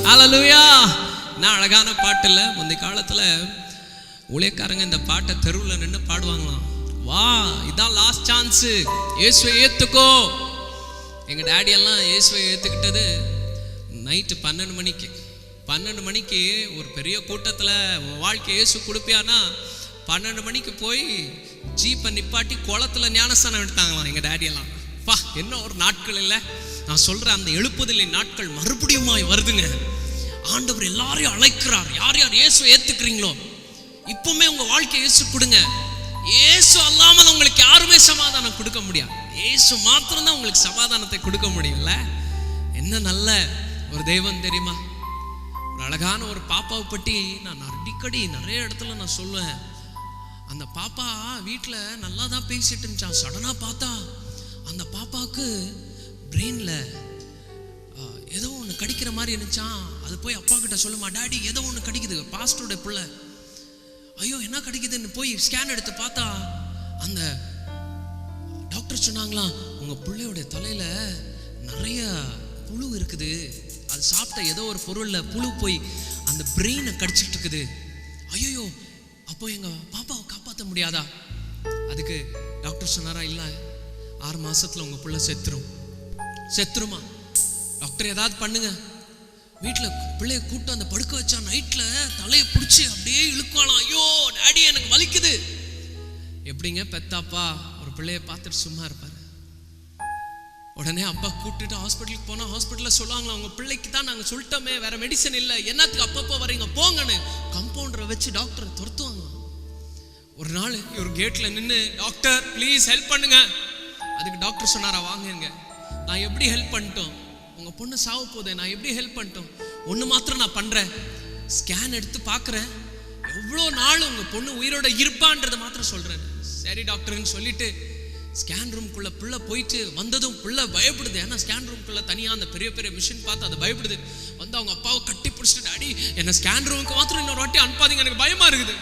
ஹல்லேலூயா. நான் அழகான பாட்டு இல்லை. முந்தைய காலத்தில் ஊழியக்காரங்க இந்த பாட்டை தெருவில் நின்று பாடுவாங்களாம். வா, இதான் லாஸ்ட் சான்ஸு, இயேசுவை ஏற்றுக்கோ. எங்கள் டேடியெல்லாம் இயேசுவை ஏற்றுக்கிட்டது நைட்டு 12 மணிக்கு ஒரு பெரிய கூட்டத்தில் வாழ்க்கை இயேசு கொடுப்பியானா 12 மணிக்கு போய் ஜீப்பை நிப்பாட்டி குளத்தில் ஞானஸ்தானம் எடுத்தாங்களாம் எங்கள் டேடியெல்லாம். பா, என்ன ஒரு நாட்கள் இல்லை. நான் சொல்கிறேன், அந்த எழுப்புதலின் நாட்கள் மறுபடியுமாய் வருதுங்க. ஆண்டவர் எல்லாரையும் அழைக்கிறார். யார் யார் இயேசுவை ஏற்றுக்கிறீங்களோ இப்பவுமே உங்கள் வாழ்க்கை இயேசு கொடுங்க. இயேசு அல்லாமல் உங்களுக்கு யாருமே சமாதானம் கொடுக்க முடியாது. இயேசு மாத்திரம்தான் உங்களுக்கு சமாதானத்தை கொடுக்க முடியும்ல. என்ன நல்ல ஒரு தெய்வம் தெரியுமா. ஒரு அழகான ஒரு பாப்பாவை பற்றி நான் அடிக்கடி நிறைய இடத்துல நான் சொல்லுவேன். அந்த பாப்பா வீட்டில் நல்லா தான் பேசிட்டு இருந்துச்சான். சடனாக பார்த்தா அந்த பாப்பாவுக்கு பிரெயினில் ஏதோ ஒன்று கடிக்கிற மாதிரி இருந்துச்சான். அது போய் அப்பா கிட்ட சொல்லுமா, டாடி ஏதோ ஒன்று கடிக்குது. பாஸ்டருடைய பிள்ளை. ஐயோ என்ன கடிக்குதுன்னு போய் ஸ்கேன் எடுத்து பார்த்தா அந்த டாக்டர் சொன்னாங்களாம், உங்கள் பிள்ளையோடைய தலையில் நிறைய புழு இருக்குது. அது சாப்பிட்ட ஏதோ ஒரு பொருளில் புழு போய் அந்த பிரெயினை கடிச்சிட்டு இருக்குது. ஐயோ, அப்போ எங்கள் பாப்பாவை காப்பாற்ற முடியாதா? அதுக்கு டாக்டர் சொன்னாரா, இல்லை 6 மாதத்தில் உங்கள் பிள்ளை செத்துருமா. டாக்டர் ஏதாவது பண்ணுங்க. வீட்டில் பிள்ளைய கூப்பிட்டு அந்த படுக்க வச்சா நைட்டில் தலையை பிடிச்சி அப்படியே இழுக்குவாளாம். ஐயோ டாடி எனக்கு வலிக்குது. எப்படிங்க பெத்தாப்பா ஒரு பிள்ளைய பார்த்துட்டு சும்மா இருப்பார்? உடனே அப்பா கூப்பிட்டுட்டு ஹாஸ்பிட்டலுக்கு போனால் ஹாஸ்பிட்டலில் சொல்லுவாங்களா, உங்கள் பிள்ளைக்கு தான் நாங்கள் சொல்லிட்டோமே, வேற மெடிசன் இல்லை, என்னத்துக்கு அப்பப்போ வரீங்க போங்கன்னு கம்பவுண்டரை வச்சு டாக்டரை துரத்துவாங்க. ஒரு நாள் இவர் கேட்டில் நின்று, டாக்டர் ப்ளீஸ் ஹெல்ப் பண்ணுங்க. அதுக்கு டாக்டர் சொன்னாரா, வாங்குங்க, நான் எப்படி ஹெல்ப் பண்ணிட்டோம், உங்கள் பொண்ணு சாவ போதே, நான் எப்படி ஹெல்ப் பண்ணிட்டோம், ஒன்று மாத்திரம் நான் பண்ணுறேன், ஸ்கேன் எடுத்து பார்க்குறேன், எவ்வளோ நாள் உங்கள் பொண்ணு உயிரோட இருப்பான்றதை மாத்திரம் சொல்கிறேன். சரி டாக்டர்னு சொல்லிட்டு ஸ்கேன் ரூம்குள்ளே பிள்ளை போயிட்டு வந்ததும் பிள்ளை பயப்படுது. ஏன்னா ஸ்கேன் ரூம்குள்ளே தனியாக அந்த பெரிய பெரிய மிஷின் பார்த்து அதை பயப்படுது. வந்து அவங்க அப்பாவை கட்டி பிடிச்சிட்டு, டாடி என்னை ஸ்கேன் ரூமுக்கு மாத்திரம் இன்னொரு வாட்டி அனுப்பாதீங்க, எனக்கு பயமாக இருக்குது.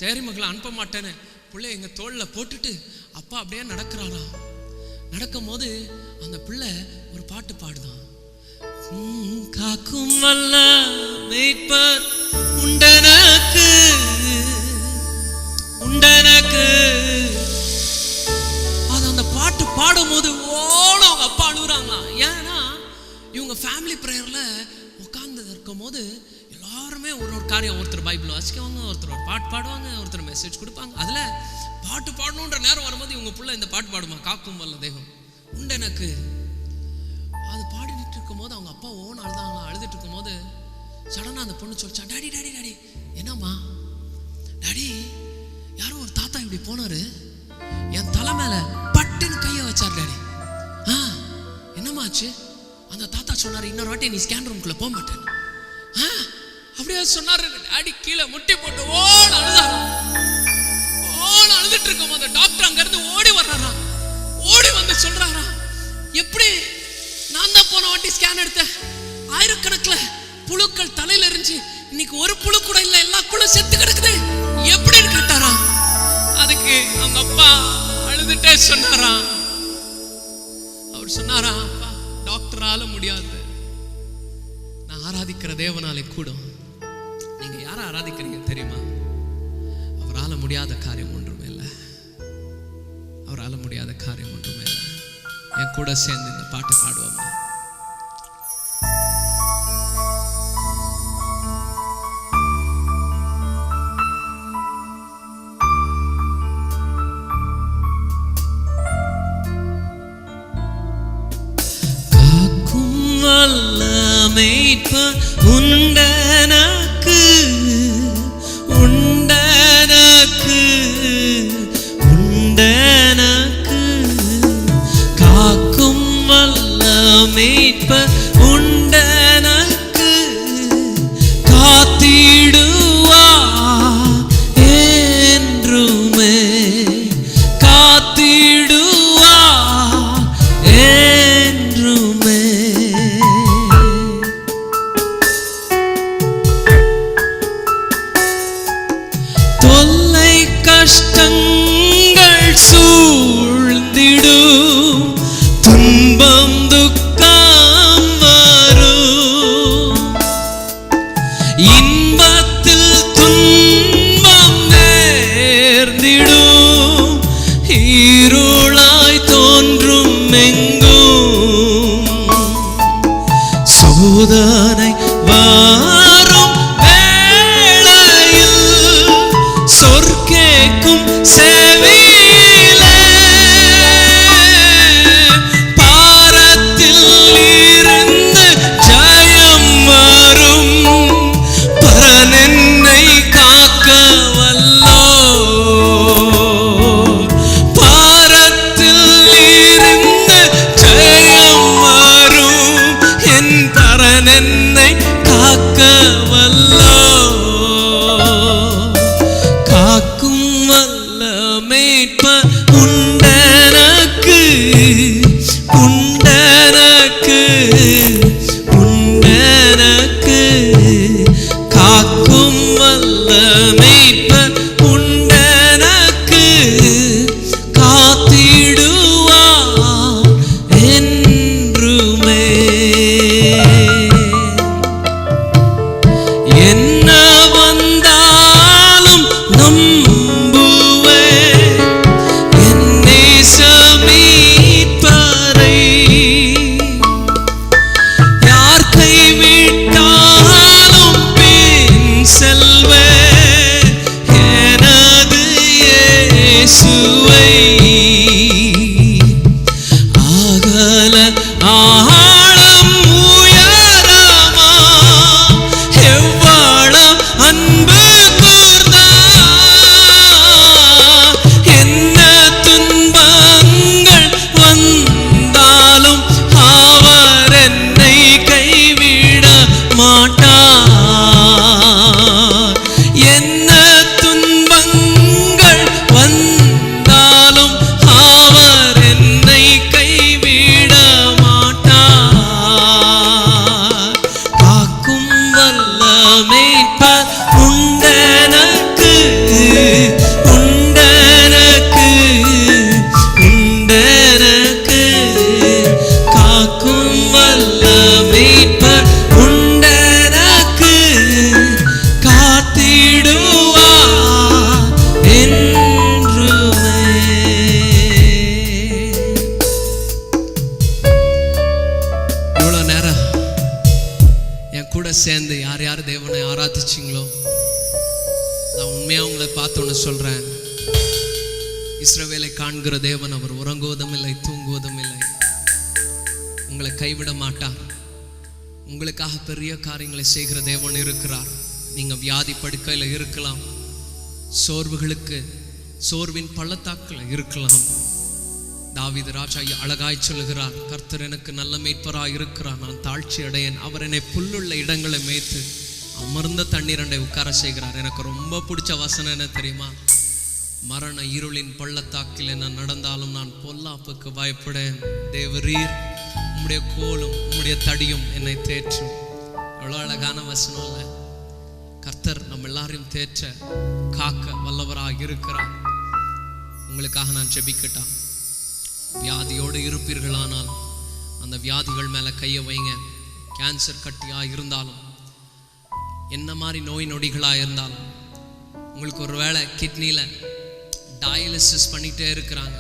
சரி மகளை அனுப்ப மாட்டேன்னு பிள்ளை எங்கள் தோளில் போட்டுட்டு அப்பா அப்படியே நடக்கிறாரா. நடக்கும் போது அந்த பிள்ளை ஒரு பாட்டு பாடுதான். காக்கும் வல்ல மேய்ப்பர் உண்டனக்கு அது அந்த பாட்டு பாடும் போது ஓட அவங்க அப்பா அழுகுறாங்களாம். ஏன்னா இவங்க ஃபேமிலி ப்ரேயர்ல உட்கார்ந்து இருக்கும் போது எல்லாருமே ஒரு காரியம், ஒருத்தர் பைபிள் வாசிக்குவாங்க, ஒருத்தர் ஒரு பாட்டு பாடுவாங்க, ஒருத்தர் மெசேஜ் கொடுப்பாங்க. அதுல பாட்டு பாடணுன்ற நேரம் வரும்போது இவங்க பிள்ளை இந்த பாட்டு பாடுமா, காக்கும் வல்ல தெய்வம் உண்டனக்கு. அது பாடிட்டு இருக்கும் போது அவங்க அப்பா ஓன் அழுதாங்களா. அழுதுட்டு இருக்கும் போது சடனா அந்த பொண்ணு சொல்லிச்சா, டாடி டாடி டாடி என்னம்மா, டாடி யாரோ ஒரு தாத்தா இப்படி போனாரு, என் தலை மேல பட்டுன்னு கையை வச்சார் டாடி. என்னமாச்சு? அந்த தாத்தா சொன்னாரு, இன்னொரு வாட்டி நீ ஸ்கேன் ரூம்குள்ள போக மாட்டேன். அப்படியே சொன்னாரு. டாடி கீழே முட்டி போட்டு ஓட அழுதாரா. ஓட அழுதுட்டு இருக்கும் போது டாக்டர் அங்க இருந்து ஓடி வர்றாரா. ஓடி வந்து சொல்றாரா, எப்படி நான் தான் போன வாட்டி ஸ்கேன் எடுத்தேன், ஆயிரக்கணக்கில் புழுக்கள் தலையில இருந்துச்சு, இன்னைக்கு ஒரு புழு கூட இல்லை, எல்லா புழு செத்து கிடக்குது, எப்படின்னு கேட்டாரா. அதுக்கு அவங்க அப்பா அழுதுட்டே சொன்னாரா, அவர் சொன்னாரா, அப்பா டாக்டரால முடியாது, நான் ஆராதிக்கிற தேவனாலே கூடும். நீங்க யாரை ஆராதிக்கிறீங்க தெரியுமா? அவரால் முடியாத காரியம் ஒன்றுமே இல்லை. அவரால் முடியாத காரியம் ஒன்றுமே இல்லை. என் கூட சேர்ந்து இந்த பாட்டு பாடுவோமா? காக்கும் வல்ல மேய்ப்பர் உண்டனக்கு உண்டனக்கு உண்டனக்கு, காக்கும் வல்ல மேய்ப்பர் உண்டனக்கு, காத்திடுவா என்றுமே, காத்திடுவா என்றுமே. சோதனை வாரும் வேளையில் சொற்கேக்கும் செவியிலே பாரத்தில் இருந்து ஜெயம் வரும் பரன் என்னை காக்க வல்லோ. பாரத்தில் இருந்து ஜெயம் வரும் என் பரன் என்னை காக்க வல்லோ. காக்கும் வல்ல மீட்பர் உண்டெனக்கு உண்டெனக்கு உண்டெனக்கு. காக்கும் வல்ல மீட்பர் உண்டெனக்கு காத்திடுவார் என்றுமே. என்ன வந்தாலும் நம்புவேன் என் நேச மீட்பரை. யார் கைவிட்டாலும் பின் செல்வேன் எனது இயேசுவை. அகல ஆழம் உயரமா எவ்வளவு அன்பு கூர்ந்தார். என்ன துன்பங்கள் வந்தாலும் அவர் என்னை கைவிட மாட்டார். என்ன துன்பங்கள் வந்தாலும் அவர் என்னை கைவிட மாட்டார். காக்கும் வல்ல மீட்பர் உண்டெனக்கு உண்டெனக்கு உண்டெனக்கு. காக்கும் வல்ல மீட்பர் உண்டெனக்கு காத்திடுவார் என்றுமே. இவ்வளோ நேரம் என் கூட சேர்ந்து யார் யார் தேவனை ஆராதிச்சிங்களோ, நான் உண்மையாக உங்களை பார்த்து ஒன்று சொல்கிறேன். இஸ்ரவேலை காண்கிற தேவன் அவர் உறங்குவதும் இல்லை தூங்குவதும் இல்லை. உங்களை கைவிட மாட்டார். உங்களுக்காக பெரிய காரியங்களை செய்கிற தேவன் இருக்கிறார். நீங்கள் வியாதி படுக்கையில் இருக்கலாம், சோர்வின் பள்ளத்தாக்கில் இருக்கலாம். தாவீது ராஜா அழகாய் சொல்லுகிறார், கர்த்தர் எனக்கு நல்ல மேய்ப்பராய் இருக்கிறார், நான் தாழ்ச்சி அடையேன். அவர் என்னை புல்லுள்ள இடங்களை மேய்த்து அமர்ந்த தண்ணீரண்டை உட்கார செய்கிறார். எனக்கு ரொம்ப பிடிச்ச வசனம் என்ன தெரியுமா? மரண இருளின் பள்ளத்தாக்கில் நான் நடந்தாலும் நான் பொல்லாப்புக்கு பயப்படேன். தேவரீர் உம்முடைய கோலும் உம்முடைய தடியும் என்னை தேற்றும். எவ்வளோ அழகான வசனம் இல்லை? கர்த்தர் நம்ம எல்லாரையும் தேற்ற காக்க வல்லவராக இருக்கிறார். உங்களுக்காக நான் ஜெபிக்கட்டா? வியாதியோடு இருப்பீர்களானால் அந்த வியாதிகள் மேலே கையை வைங்க. கேன்சர் கட்டியாக இருந்தாலும், என்ன மாதிரி நோய் நொடிகளாக இருந்தாலும், உங்களுக்கு ஒரு வேளை கிட்னியில் டயாலிசிஸ் பண்ணிகிட்டே இருக்கிறாங்க,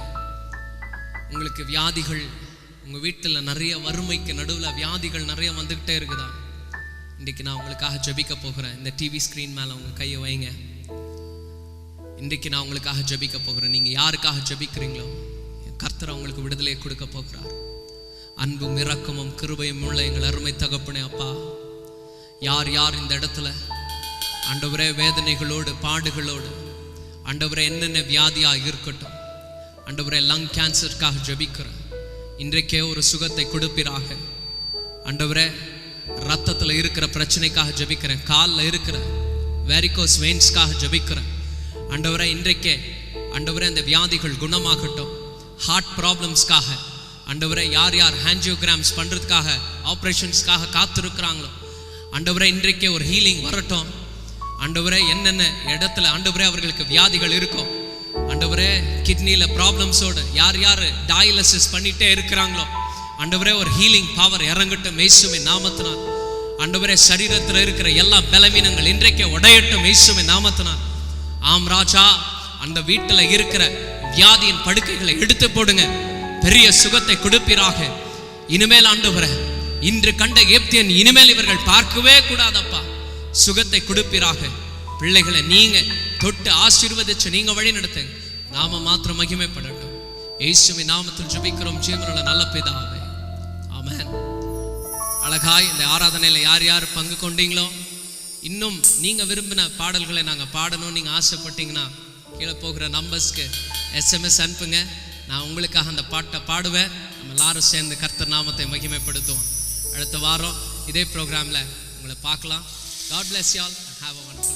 உங்களுக்கு வியாதிகள், உங்கள் வீட்டில் நிறைய வறுமைக்கு நடுவில் வியாதிகள் நிறைய வந்துக்கிட்டே இருக்குதா? இன்றைக்கி நான் உங்களுக்காக ஜெபிக்க போகிறேன். இந்த டிவி ஸ்க்ரீன் மேலே உங்கள் கையை வைங்க. இன்றைக்கி நான் உங்களுக்காக ஜெபிக்க போகிறேன். நீங்கள் யாருக்காக ஜெபிக்கிறீங்களோ கர்த்தர் உங்களுக்கு விடுதலையை கொடுக்க போகிறார். அன்பும் இரக்கமும் கிருபையும் உள்ள எங்கள் அருமை தகப்பனே அப்பா, யார் யார் இந்த இடத்துல ஆண்டவரே வேதனைகளோடு பாடுகளோடு, ஆண்டவரே என்னென்ன வியாதியாக இருக்கட்டும், ஆண்டவரே லங் கேன்சருக்காக ஜெபிக்கிறேன், இன்றைக்கே ஒரு சுகத்தை கொடுப்பீராக. ஆண்டவரே ரத்தத்தில் இருக்கிற பிரச்சனைக்காக ஜெபிக்கிறேன், காலில் இருக்கிற வெரிகோஸ் வெயின்ஸ்க்காக ஜெபிக்கிறேன். ஆண்டவரே இன்றைக்கே ஆண்டவரே அந்த வியாதிகள் குணமாகட்டும். ஹார்ட் ப்ராப்ளம்ஸ்க்காக ஆண்டவரே யார் யார் ஆஞ்சியோகிராம்ஸ் பண்ணுறதுக்காக ஆப்ரேஷன்ஸ்க்காக காத்திருக்கிறாங்களோ ஆண்டவரே இன்றைக்கே ஒரு ஹீலிங் வரட்டும். ஆண்டவரே என்னென்ன இடத்துல ஆண்டவரே அவர்களுக்கு வியாதிகள் இருக்கும், ஆண்டவரே கிட்னியில் ப்ராப்ளம்ஸோடு யார் யார் டயாலிசிஸ் பண்ணிகிட்டே இருக்கிறாங்களோ ஆண்டவரே ஒரு ஹீலிங் பவர் இறங்கட்டும் இயேசுவின் நாமத்தினால். ஆண்டவரே சரீரத்தில் இருக்கிற எல்லா பலவீனங்கள் இன்றைக்கே உடையட்டும் இயேசுவின் நாமத்தினால். ஆம் ராஜா, அந்த வீட்டில் இருக்கிற வியாதியின் படுக்கைகளை எடுத்து போடுங்க, பெரிய சுகத்தை கொடுப்பீராக. இனிமேல் ஆண்டவரே இன்று கண்ட எகிப்தியன் இனிமேல் இவர்கள் பார்க்கவே கூடாதப்பா. சுகத்தை கொடுப்பீராக. பிள்ளைகளை நீங்க தொட்டு ஆசீர்வதிச்சு நீங்க வழி நடத்துங்க. நாம மாத்திரம் மகிமைப்படட்டும். இயேசுவின் நாமத்தில் ஜெபிக்கிறோம் ஜீவனுள்ள நல்ல பிதாவே, ஆமென். அழகாய் இந்த ஆராதனையில யார் யார் பங்கு கொண்டீங்களோ, இன்னும் நீங்க விரும்பின பாடல்களை நாங்க பாடணும் நீங்க ஆசைப்பட்டீங்கன்னா கீழே போகிற நம்பர்ஸ்க்கு SMS அனுப்புங்க. நான் உங்களுக்காக அந்த பாட்டை பாடுவேன். நம்ம எல்லாரும் சேர்ந்து கர்த்தர் நாமத்தை மகிமைப்படுத்துவோம். அடுத்த வாரம் இதே ப்ரோக்ராமில் உங்களை பார்க்கலாம். God bless you all. Have a wonderful